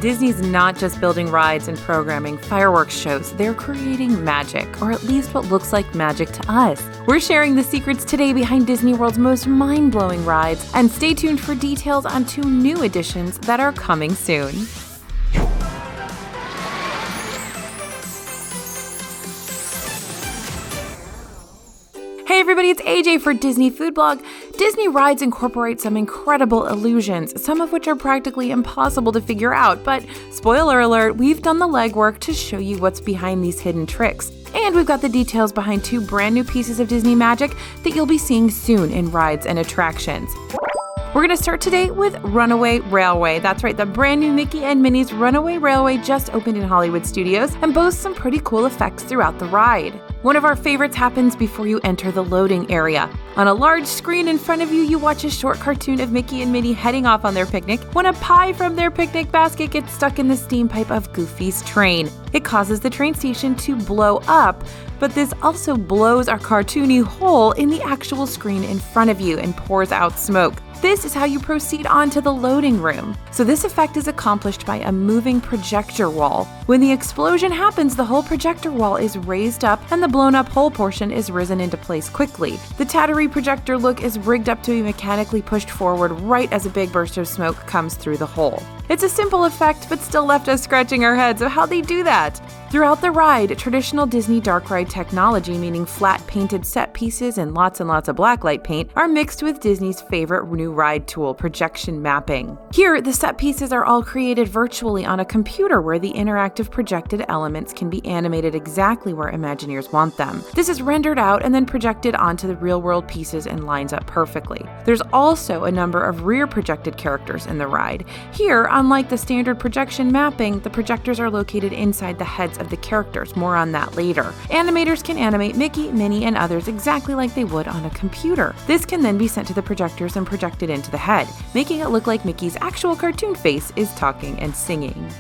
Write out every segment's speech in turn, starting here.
Disney's not just building rides and programming fireworks shows, they're creating magic, or at least what looks like magic to us. We're sharing the secrets today behind Disney World's most mind-blowing rides, and stay tuned for details on 2 new additions that are coming soon. Hey everybody, it's AJ for Disney Food Blog. Disney rides incorporate some incredible illusions, some of which are practically impossible to figure out, but spoiler alert, we've done the legwork to show you what's behind these hidden tricks. And we've got the details behind 2 brand new pieces of Disney magic that you'll be seeing soon in rides and attractions. We're going to start today with Runaway Railway. That's right, the brand new Mickey and Minnie's Runaway Railway just opened in Hollywood Studios and boasts some pretty cool effects throughout the ride. One of our favorites happens before you enter the loading area. On a large screen in front of you, you watch a short cartoon of Mickey and Minnie heading off on their picnic when a pie from their picnic basket gets stuck in the steam pipe of Goofy's train. It causes the train station to blow up, but this also blows a cartoony hole in the actual screen in front of you and pours out smoke. This is how you proceed on to the loading room. So this effect is accomplished by a moving projector wall. When the explosion happens, the whole projector wall is raised up and the blown up hole portion is risen into place quickly. The tattery projector look is rigged up to be mechanically pushed forward right as a big burst of smoke comes through the hole. It's a simple effect, but still left us scratching our heads of how they do that. Throughout the ride, traditional Disney dark ride technology, meaning flat painted set pieces and lots of blacklight paint, are mixed with Disney's favorite new ride tool, projection mapping. Here, the set pieces are all created virtually on a computer where the interactive projected elements can be animated exactly where Imagineers want them. This is rendered out and then projected onto the real-world pieces and lines up perfectly. There's also a number of rear projected characters in the ride. Here, unlike the standard projection mapping, the projectors are located inside the heads of the characters. More on that later. Animators can animate Mickey, Minnie, and others exactly like they would on a computer. This can then be sent to the projectors and projected into the head, making it look like Mickey's actual cartoon face is talking and singing.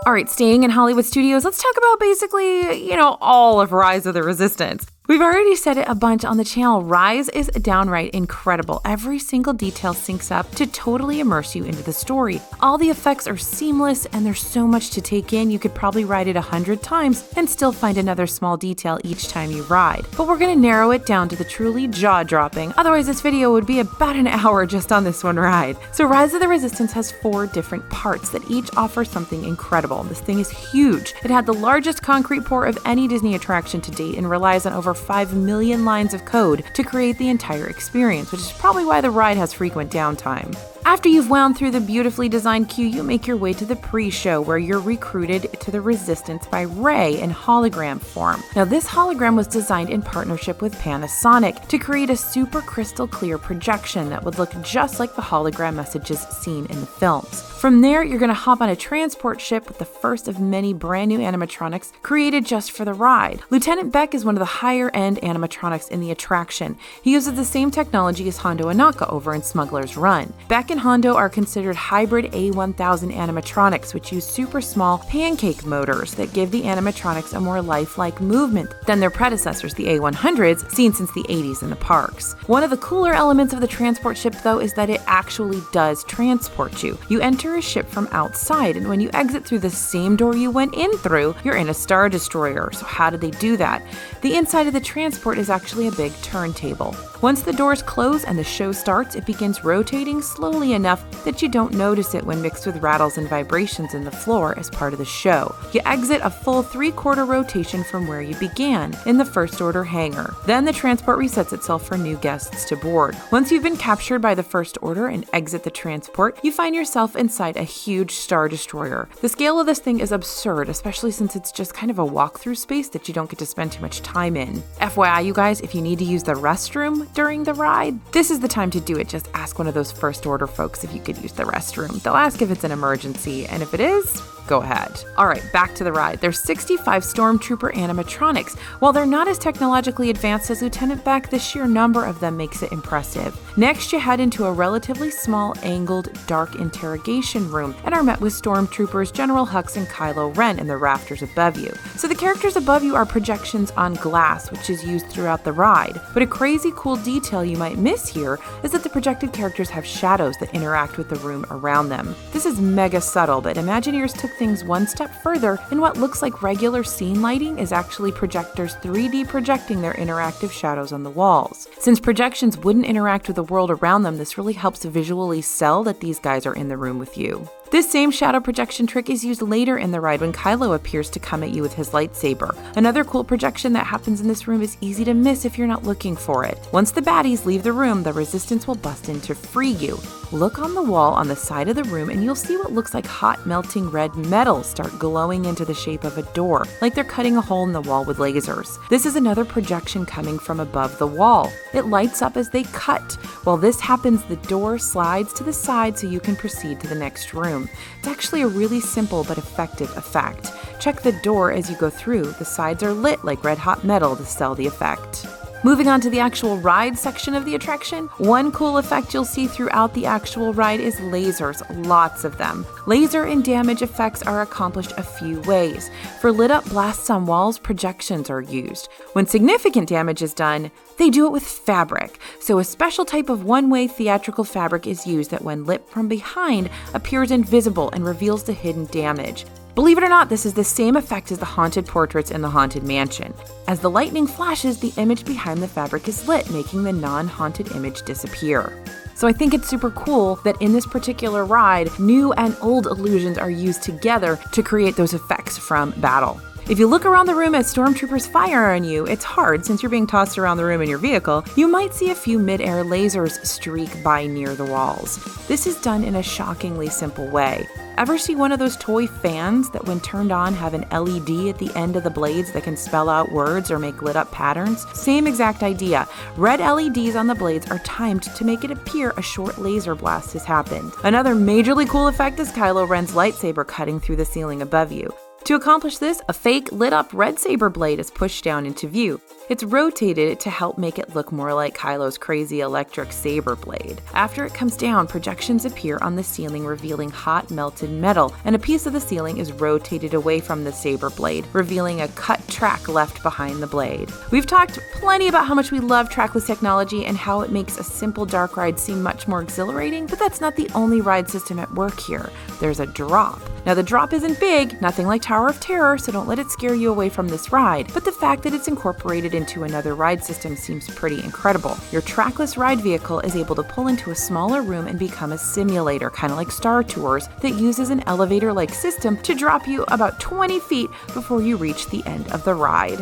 Alright, staying in Hollywood Studios, let's talk about basically, all of Rise of the Resistance. We've already said it a bunch on the channel. Rise is downright incredible. Every single detail syncs up to totally immerse you into the story. All the effects are seamless and there's so much to take in. You could probably ride it 100 times and still find another small detail each time you ride. But we're going to narrow it down to the truly jaw-dropping. Otherwise, this video would be about an hour just on this one ride. So Rise of the Resistance has 4 different parts that each offer something incredible. This thing is huge. It had the largest concrete pour of any Disney attraction to date and relies on over 5 million lines of code to create the entire experience, which is probably why the ride has frequent downtime. After you've wound through the beautifully designed queue, you make your way to the pre-show where you're recruited to the Resistance by Rey in hologram form. Now this hologram was designed in partnership with Panasonic to create a super crystal clear projection that would look just like the hologram messages seen in the films. From there, you're going to hop on a transport ship with the first of many brand new animatronics created just for the ride. Lieutenant Beck is one of the higher end animatronics in the attraction. He uses the same technology as Hondo Ohnaka over in Smuggler's Run. Beck and Hondo are considered hybrid A1000 animatronics, which use super small pancake motors that give the animatronics a more lifelike movement than their predecessors, the A100s, seen since the 80s in the parks. One of the cooler elements of the transport ship, though, is that it actually does transport you. You enter a ship from outside, and when you exit through the same door you went in through, you're in a Star Destroyer. So how did they do that? The inside of the transport is actually a big turntable. Once the doors close and the show starts, it begins rotating slowly enough that you don't notice it when mixed with rattles and vibrations in the floor as part of the show. You exit a full 3/4 rotation from where you began, in the First Order hangar. Then the transport resets itself for new guests to board. Once you've been captured by the First Order and exit the transport, you find yourself inside a huge Star Destroyer. The scale of this thing is absurd, especially since it's just kind of a walkthrough space that you don't get to spend too much time in. FYI, you guys, if you need to use the restroom during the ride, this is the time to do it. Just ask one of those First Order folks if you could use the restroom. They'll ask if it's an emergency, and if it is, go ahead. Alright, back to the ride. There's 65 Stormtrooper animatronics. While they're not as technologically advanced as Lieutenant Beck, the sheer number of them makes it impressive. Next, you head into a relatively small, angled, dark interrogation room and are met with Stormtroopers General Hux and Kylo Ren in the rafters above you. So the characters above you are projections on glass, which is used throughout the ride. But a crazy cool detail you might miss here is that the projected characters have shadows that interact with the room around them. This is mega subtle, but Imagineers took things one step further, and what looks like regular scene lighting is actually projectors 3D projecting their interactive shadows on the walls. Since projections wouldn't interact with the world around them, this really helps visually sell that these guys are in the room with you. This same shadow projection trick is used later in the ride when Kylo appears to come at you with his lightsaber. Another cool projection that happens in this room is easy to miss if you're not looking for it. Once the baddies leave the room, the Resistance will bust in to free you. Look on the wall on the side of the room and you'll see what looks like hot melting red metal start glowing into the shape of a door, like they're cutting a hole in the wall with lasers. This is another projection coming from above the wall. It lights up as they cut. While this happens, the door slides to the side so you can proceed to the next room. It's actually a really simple but effective effect. Check the door as you go through. The sides are lit like red hot metal to sell the effect. Moving on to the actual ride section of the attraction, one cool effect you'll see throughout the actual ride is lasers, lots of them. Laser and damage effects are accomplished a few ways. For lit up blasts on walls, projections are used. When significant damage is done, they do it with fabric. So a special type of one-way theatrical fabric is used that when lit from behind appears invisible and reveals the hidden damage. Believe it or not, this is the same effect as the haunted portraits in the Haunted Mansion. As the lightning flashes, the image behind the fabric is lit, making the non-haunted image disappear. So I think it's super cool that in this particular ride, new and old illusions are used together to create those effects from battle. If you look around the room as stormtroopers fire on you, it's hard since you're being tossed around the room in your vehicle. You might see a few mid-air lasers streak by near the walls. This is done in a shockingly simple way. Ever see one of those toy fans that when turned on have an LED at the end of the blades that can spell out words or make lit up patterns? Same exact idea. Red LEDs on the blades are timed to make it appear a short laser blast has happened. Another majorly cool effect is Kylo Ren's lightsaber cutting through the ceiling above you. To accomplish this, a fake lit-up red saber blade is pushed down into view. It's rotated to help make it look more like Kylo's crazy electric saber blade. After it comes down, projections appear on the ceiling revealing hot melted metal, and a piece of the ceiling is rotated away from the saber blade, revealing a cut track left behind the blade. We've talked plenty about how much we love trackless technology and how it makes a simple dark ride seem much more exhilarating, but that's not the only ride system at work here. There's a drop. Now the drop isn't big, nothing like Tower of Terror, so don't let it scare you away from this ride, but the fact that it's incorporated into another ride system seems pretty incredible. Your trackless ride vehicle is able to pull into a smaller room and become a simulator, kind of like Star Tours, that uses an elevator-like system to drop you about 20 feet before you reach the end of the ride.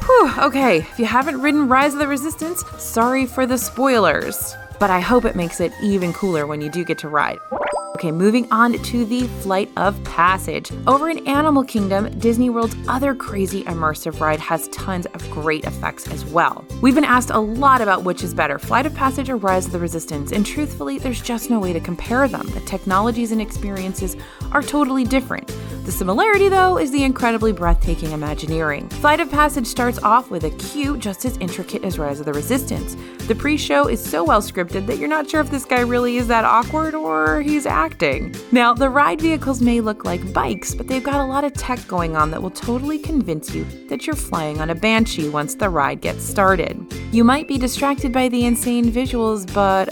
Whew, okay, if you haven't ridden Rise of the Resistance, sorry for the spoilers, but I hope it makes it even cooler when you do get to ride. Okay, moving on to the Flight of Passage. Over in Animal Kingdom, Disney World's other crazy immersive ride has tons of great effects as well. We've been asked a lot about which is better, Flight of Passage or Rise of the Resistance, and truthfully, there's just no way to compare them. The technologies and experiences are totally different. The similarity, though, is the incredibly breathtaking Imagineering. Flight of Passage starts off with a cue just as intricate as Rise of the Resistance. The pre-show is so well scripted that you're not sure if this guy really is that awkward or he's acting. Now, the ride vehicles may look like bikes, but they've got a lot of tech going on that will totally convince you that you're flying on a Banshee once the ride gets started. You might be distracted by the insane visuals, but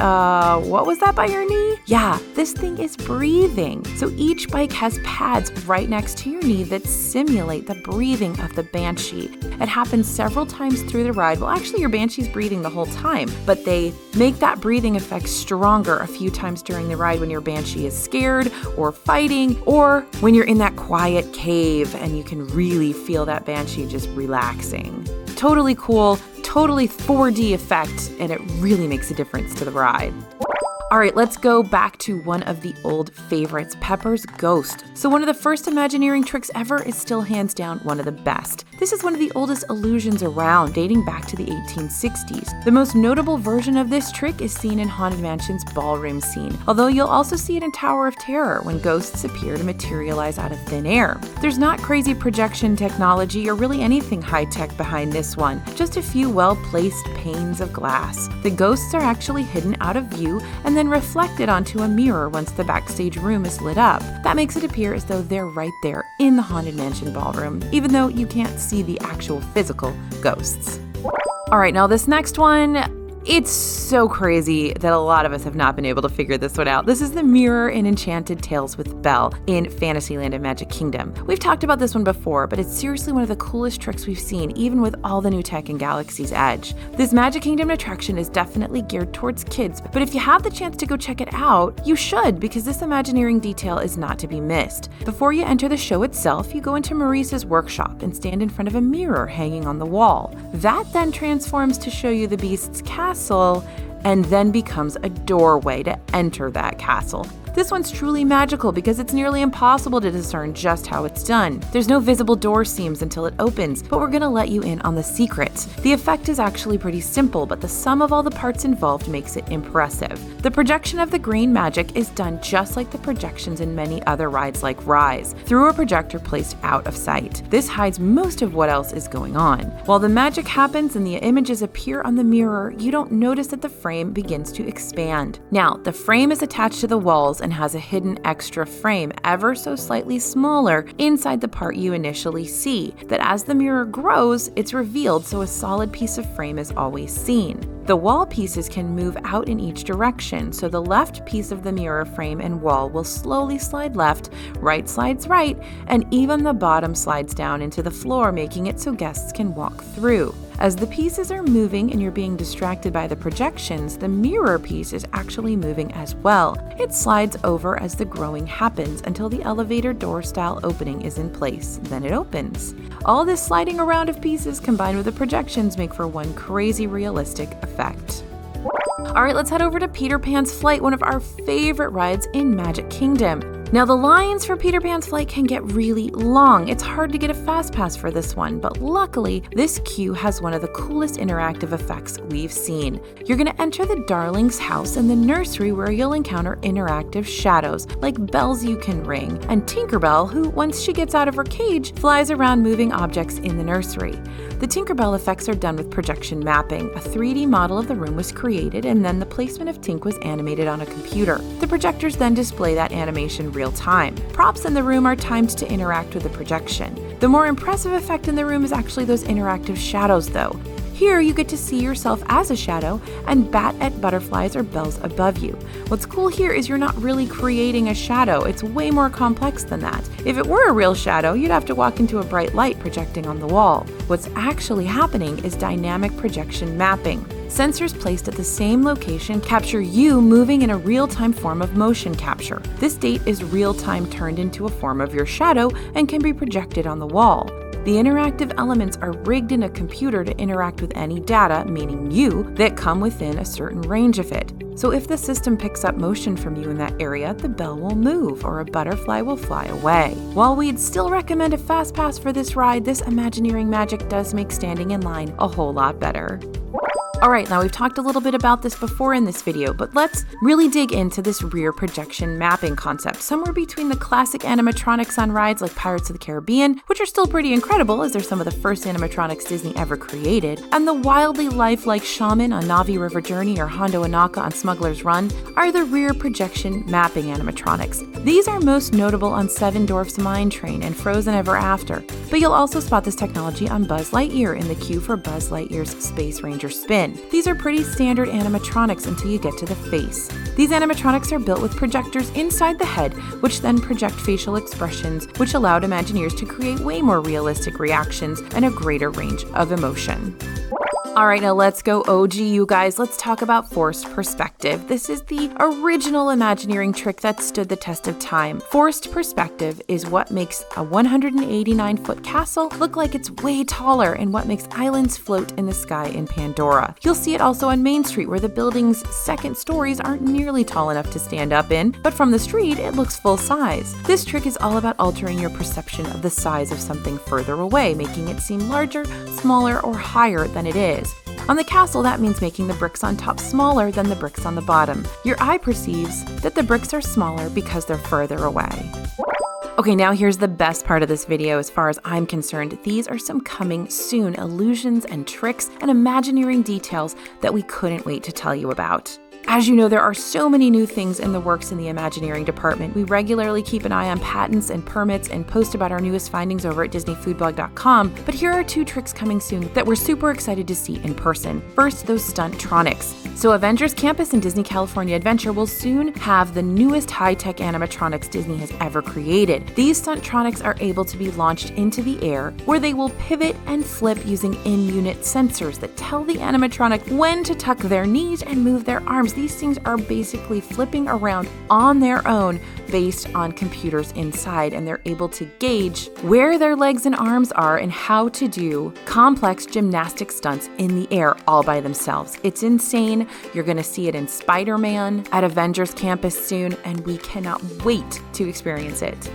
what was that by your knee? Yeah, this thing is breathing. So each bike has pads right next to your knee that simulate the breathing of the Banshee. It happens several times through the ride. Well, actually, your Banshee's breathing the whole time, but they make that breathing effect stronger a few times during the ride when your Banshee is scared or fighting, or when you're in that quiet cave and you can really feel that Banshee just relaxing. Totally cool, totally 4D effect, and it really makes a difference to the ride. All right, let's go back to one of the old favorites, Pepper's Ghost. So one of the first Imagineering tricks ever is still hands down one of the best. This is one of the oldest illusions around, dating back to the 1860s. The most notable version of this trick is seen in Haunted Mansion's ballroom scene, although you'll also see it in Tower of Terror when ghosts appear to materialize out of thin air. There's not crazy projection technology or really anything high-tech behind this one, just a few well-placed panes of glass. The ghosts are actually hidden out of view and then reflected onto a mirror once the backstage room is lit up. That makes it appear as though they're right there in the Haunted Mansion ballroom, even though you can't see the actual physical ghosts. All right, now this next one, It's so crazy that a lot of us have not been able to figure this one out. This is the mirror in Enchanted Tales with Belle in Fantasyland and Magic Kingdom. We've talked about this one before, but it's seriously one of the coolest tricks we've seen, even with all the new tech in Galaxy's Edge. This Magic Kingdom attraction is definitely geared towards kids, but if you have the chance to go check it out, you should, because this Imagineering detail is not to be missed. Before you enter the show itself, you go into Maurice's workshop and stand in front of a mirror hanging on the wall. That then transforms to show you the Beast's castle and then becomes a doorway to enter that castle. This one's truly magical because it's nearly impossible to discern just how it's done. There's no visible door seams until it opens, but we're gonna let you in on the secrets. The effect is actually pretty simple, but the sum of all the parts involved makes it impressive. The projection of the green magic is done just like the projections in many other rides like Rise, through a projector placed out of sight. This hides most of what else is going on. While the magic happens and the images appear on the mirror, you don't notice that the frame begins to expand. Now, the frame is attached to the walls and has a hidden extra frame ever so slightly smaller inside the part you initially see, that as the mirror grows, it's revealed so a solid piece of frame is always seen. The wall pieces can move out in each direction, so the left piece of the mirror frame and wall will slowly slide left, right slides right, and even the bottom slides down into the floor, making it so guests can walk through. As the pieces are moving and you're being distracted by the projections, the mirror piece is actually moving as well. It slides over as the growing happens until the elevator door style opening is in place. Then it opens. All this sliding around of pieces combined with the projections make for one crazy realistic effect. Alright, let's head over to Peter Pan's Flight, one of our favorite rides in Magic Kingdom. Now, the lines for Peter Pan's Flight can get really long. It's hard to get a fast pass for this one, but luckily, this queue has one of the coolest interactive effects we've seen. You're going to enter the Darling's house and the nursery where you'll encounter interactive shadows, like bells you can ring, and Tinkerbell, who, once she gets out of her cage, flies around moving objects in the nursery. The Tinkerbell effects are done with projection mapping. A 3D model of the room was created, and then the placement of Tink was animated on a computer. The projectors then display that animation real time. Props in the room are timed to interact with the projection. The more impressive effect in the room is actually those interactive shadows, though. Here, you get to see yourself as a shadow and bat at butterflies or bells above you. What's cool here is you're not really creating a shadow. It's way more complex than that. If it were a real shadow, you'd have to walk into a bright light projecting on the wall. What's actually happening is dynamic projection mapping. Sensors placed at the same location capture you moving in a real-time form of motion capture. This state is real-time turned into a form of your shadow and can be projected on the wall. The interactive elements are rigged in a computer to interact with any data, meaning you, that come within a certain range of it. So if the system picks up motion from you in that area, the bell will move or a butterfly will fly away. While we'd still recommend a fast pass for this ride, this Imagineering magic does make standing in line a whole lot better. Alright, now we've talked a little bit about this before in this video, but let's really dig into this rear projection mapping concept, somewhere between the classic animatronics on rides like Pirates of the Caribbean, which are still pretty incredible as they're some of the first animatronics Disney ever created, and the wildly lifelike Shaman on Navi River Journey or Hondo Ohnaka on Smuggler's Run are the rear projection mapping animatronics. These are most notable on Seven Dwarfs Mine Train and Frozen Ever After, but you'll also spot this technology on Buzz Lightyear in the queue for Buzz Lightyear's Space Ranger Spin. These are pretty standard animatronics until you get to the face. These animatronics are built with projectors inside the head, which then project facial expressions, which allowed Imagineers to create way more realistic reactions and a greater range of emotion. Alright, now let's go OG, you guys. Let's talk about forced perspective. This is the original Imagineering trick that stood the test of time. Forced perspective is what makes a 189-foot castle look like it's way taller and what makes islands float in the sky in Pandora. You'll see it also on Main Street, where the building's second stories aren't nearly tall enough to stand up in, but from the street, it looks full size. This trick is all about altering your perception of the size of something further away, making it seem larger, smaller, or higher than it is. On the castle, that means making the bricks on top smaller than the bricks on the bottom. Your eye perceives that the bricks are smaller because they're further away. Okay, now here's the best part of this video as far as I'm concerned. These are some coming soon illusions and tricks and Imagineering details that we couldn't wait to tell you about. As you know, there are so many new things in the works in the Imagineering department. We regularly keep an eye on patents and permits and post about our newest findings over at DisneyFoodblog.com, but here are 2 tricks coming soon that we're super excited to see in person. First, those Stunttronics. So Avengers Campus and Disney California Adventure will soon have the newest high-tech animatronics Disney has ever created. These Stunttronics are able to be launched into the air, where they will pivot and flip using in-unit sensors that tell the animatronic when to tuck their knees and move their arms. These things are basically flipping around on their own based on computers inside, and they're able to gauge where their legs and arms are and how to do complex gymnastic stunts in the air all by themselves. It's insane. You're going to see it in Spider-Man at Avengers Campus soon, and we cannot wait to experience it.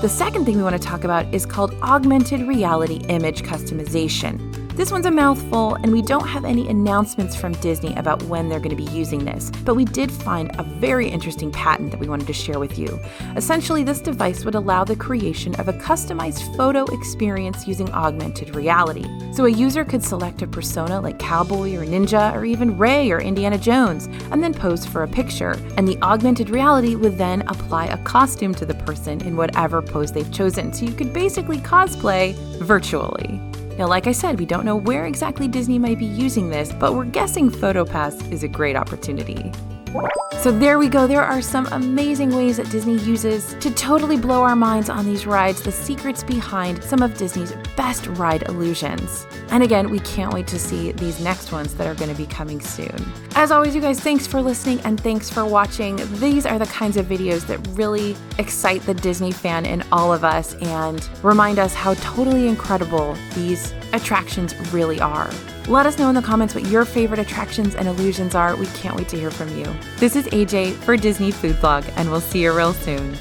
The second thing we want to talk about is called augmented reality image customization. This one's a mouthful, and we don't have any announcements from Disney about when they're going to be using this, but we did find a very interesting patent that we wanted to share with you. Essentially, this device would allow the creation of a customized photo experience using augmented reality. So a user could select a persona like Cowboy or Ninja or even Rey or Indiana Jones, and then pose for a picture, and the augmented reality would then apply a costume to the person in whatever pose they've chosen. So you could basically cosplay virtually. Now, like I said, we don't know where exactly Disney might be using this, but we're guessing PhotoPass is a great opportunity. So there we go. There are some amazing ways that Disney uses to totally blow our minds on these rides, the secrets behind some of Disney's best ride illusions. And again, we can't wait to see these next ones that are going to be coming soon. As always, you guys, thanks for listening and thanks for watching. These are the kinds of videos that really excite the Disney fan in all of us and remind us how totally incredible these attractions really are. Let us know in the comments what your favorite attractions and illusions are. We can't wait to hear from you. This is AJ for Disney Food Blog, and we'll see you real soon.